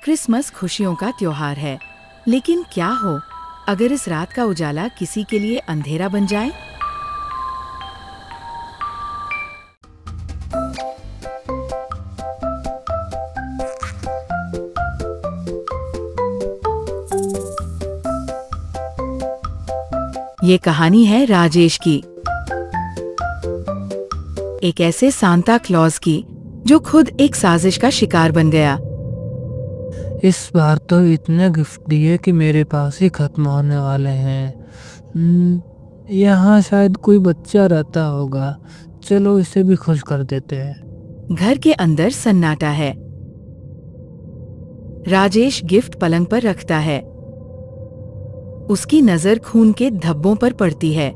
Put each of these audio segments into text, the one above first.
Christmas खुशियों का त्योहार है, लेकिन क्या हो अगर इस रात का उजाला किसी के लिए अंधेरा बन जाए? ये कहानी है राजेश की, एक ऐसे सांता क्लॉज की जो खुद एक साजिश का शिकार बन गया। इस बार तो इतने गिफ्ट दिए कि मेरे पास ही खत्म होने वाले हैं। यहाँ शायद कोई बच्चा रहता होगा, चलो इसे भी खुश कर देते हैं। घर के अंदर सन्नाटा है। राजेश गिफ्ट पलंग पर रखता है। उसकी नजर खून के धब्बों पर पड़ती है।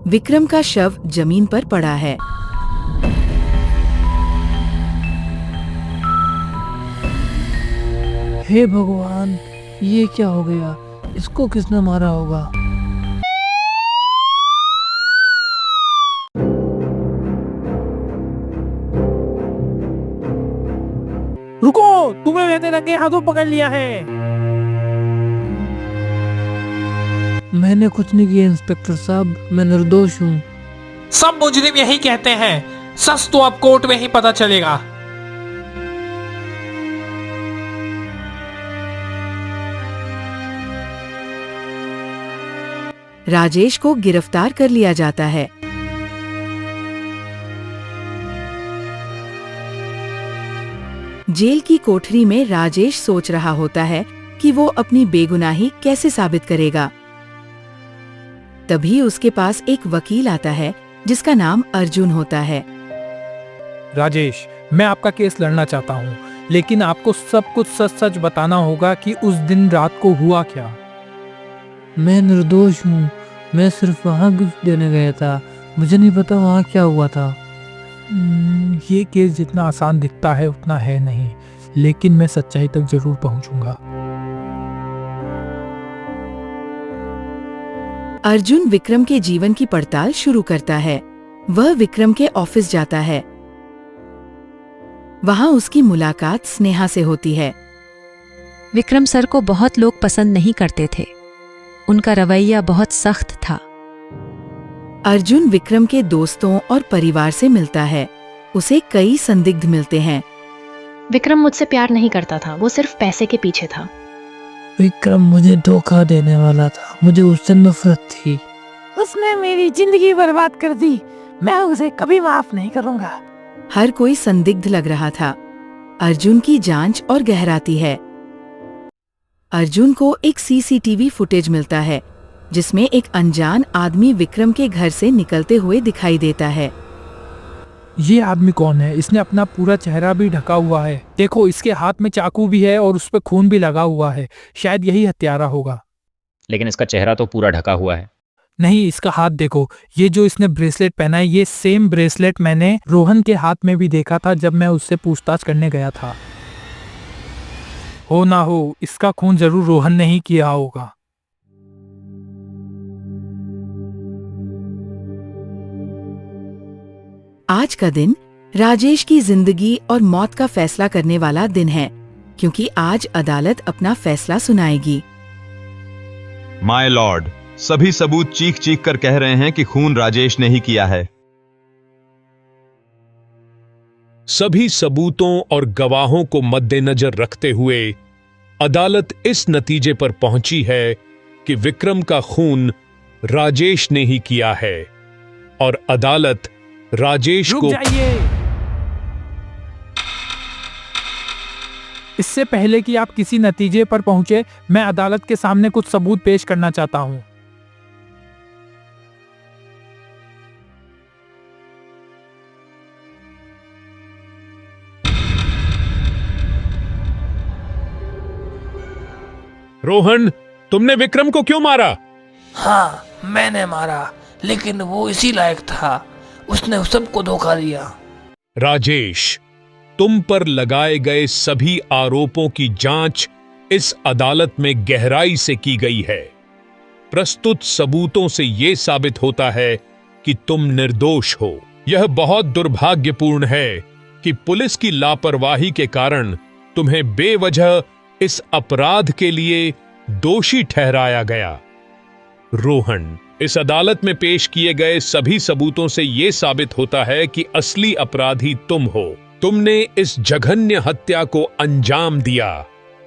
विक्रम का शव जमीन पर पड़ा है। हे भगवान, ये क्या हो गया? इसको किसने मारा होगा? रुको, तुम्हें मैंने रंगे हाथों पकड़ लिया है। मैंने कुछ नहीं किया इंस्पेक्टर साहब, मैं निर्दोष हूँ। सब मुजरिम यही कहते हैं, सच तो अब कोर्ट में ही पता चलेगा। राजेश को गिरफ्तार कर लिया जाता है। जेल की कोठरी में राजेश सोच रहा होता है कि वो अपनी बेगुनाही कैसे साबित करेगा। तभी उसके पास एक वकील आता है जिसका नाम अर्जुन होता है। राजेश, मैं आपका केस लड़ना चाहता हूँ, लेकिन आपको सब कुछ सच सच बताना होगा कि उस दिन रात को हुआ क्या। मैं निर्दोष हूँ, मैं सिर्फ वहाँ गिफ्ट देने गया था, मुझे नहीं पता वहाँ क्या हुआ था। ये केस जितना आसान दिखता है उतना है नहीं, लेकिन मैं सच्चाई तक जरूर पहुंचूंगा। अर्जुन विक्रम के जीवन की पड़ताल शुरू करता है। वह विक्रम के ऑफिस जाता है। वहां उसकी मुलाकात स्नेहा से होती है। विक्रम सर को बहुत लोग पसंद नहीं करते थे। उनका रवैया बहुत सख्त था। अर्जुन विक्रम के दोस्तों और परिवार से मिलता है। उसे कई संदिग्ध मिलते हैं। विक्रम मुझसे प्यार नहीं करता था, वो सिर्फ पैसे के पीछे था। विक्रम मुझे धोखा देने वाला था, मुझे उससे नफरत थी। उसने मेरी जिंदगी बर्बाद कर दी, मैं उसे कभी माफ नहीं करूंगा। हर कोई संदिग्ध लग रहा था। अर्जुन की जांच और गहराती है। अर्जुन को एक सीसीटीवी फुटेज मिलता है जिसमें एक अनजान आदमी विक्रम के घर से निकलते हुए दिखाई देता है। ये आदमी कौन है? इसने अपना पूरा चेहरा भी ढका हुआ है। देखो, इसके हाथ में चाकू भी है और उस पर खून भी लगा हुआ है। शायद यही हत्यारा होगा। लेकिन इसका चेहरा तो पूरा ढका हुआ है। नहीं, इसका हाथ देखो। ये जो इसने ब्रेसलेट पहना है, ये सेम ब्रेसलेट मैंने रोहन के हाथ में भी देखा था जब मैं उससे पूछताछ करने गया था। हो ना हो, इसका खून जरूर रोहन ने ही किया होगा। आज का दिन राजेश की जिंदगी और मौत का फैसला करने वाला दिन है, क्योंकि आज अदालत अपना फैसला सुनाएगी। माय लॉर्ड, सभी सबूत चीख चीख कर कह रहे हैं कि खून राजेश ने ही किया है। सभी सबूतों और गवाहों को मद्देनजर रखते हुए अदालत इस नतीजे पर पहुंची है कि विक्रम का खून राजेश ने ही किया है और अदालत राजेश को। जाइए। इससे पहले कि आप किसी नतीजे पर पहुंचे, मैं अदालत के सामने कुछ सबूत पेश करना चाहता हूं। रोहन, तुमने विक्रम को क्यों मारा? हाँ, मैंने मारा, लेकिन वो इसी लायक था। उसने सबको धोखा दिया। राजेश, तुम पर लगाए गए सभी आरोपों की जांच इस अदालत में गहराई से की गई है। प्रस्तुत सबूतों से यह साबित होता है कि तुम निर्दोष हो। यह बहुत दुर्भाग्यपूर्ण है कि पुलिस की लापरवाही के कारण तुम्हें बेवजह इस अपराध के लिए दोषी ठहराया गया। रोहन, इस अदालत में पेश किए गए सभी सबूतों से यह साबित होता है कि असली अपराधी तुम हो। तुमने इस जघन्य हत्या को अंजाम दिया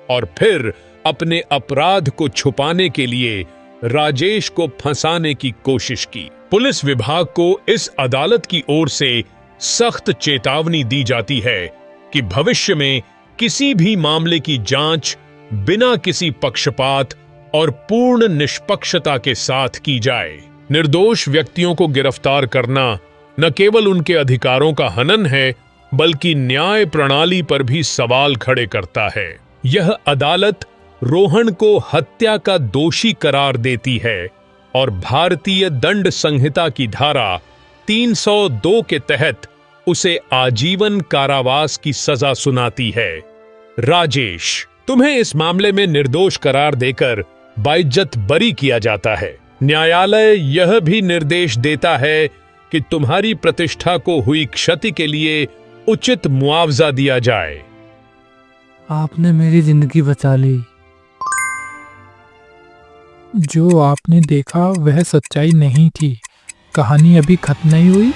और फिर अपने अपराध को छुपाने के लिए राजेश को फंसाने की कोशिश की। पुलिस विभाग को इस अदालत की ओर से सख्त चेतावनी दी जाती है कि भविष्य में किसी भी मामले की जांच बिना किसी पक्षपात और पूर्ण निष्पक्षता के साथ की जाए। निर्दोष व्यक्तियों को गिरफ्तार करना न केवल उनके अधिकारों का हनन है, बल्कि न्याय प्रणाली पर भी सवाल खड़े करता है। यह अदालत रोहन को हत्या का दोषी करार देती है और भारतीय दंड संहिता की धारा 302 के तहत उसे आजीवन कारावास की सजा सुनाती है। राजेश, तुम्हें इस मामले में निर्दोष करार देकर बाइज्जत बरी किया जाता है। न्यायालय यह भी निर्देश देता है कि तुम्हारी प्रतिष्ठा को हुई क्षति के लिए उचित मुआवजा दिया जाए। आपने मेरी जिंदगी बचा ली। जो आपने देखा वह सच्चाई नहीं थी। कहानी अभी खत्म नहीं हुई।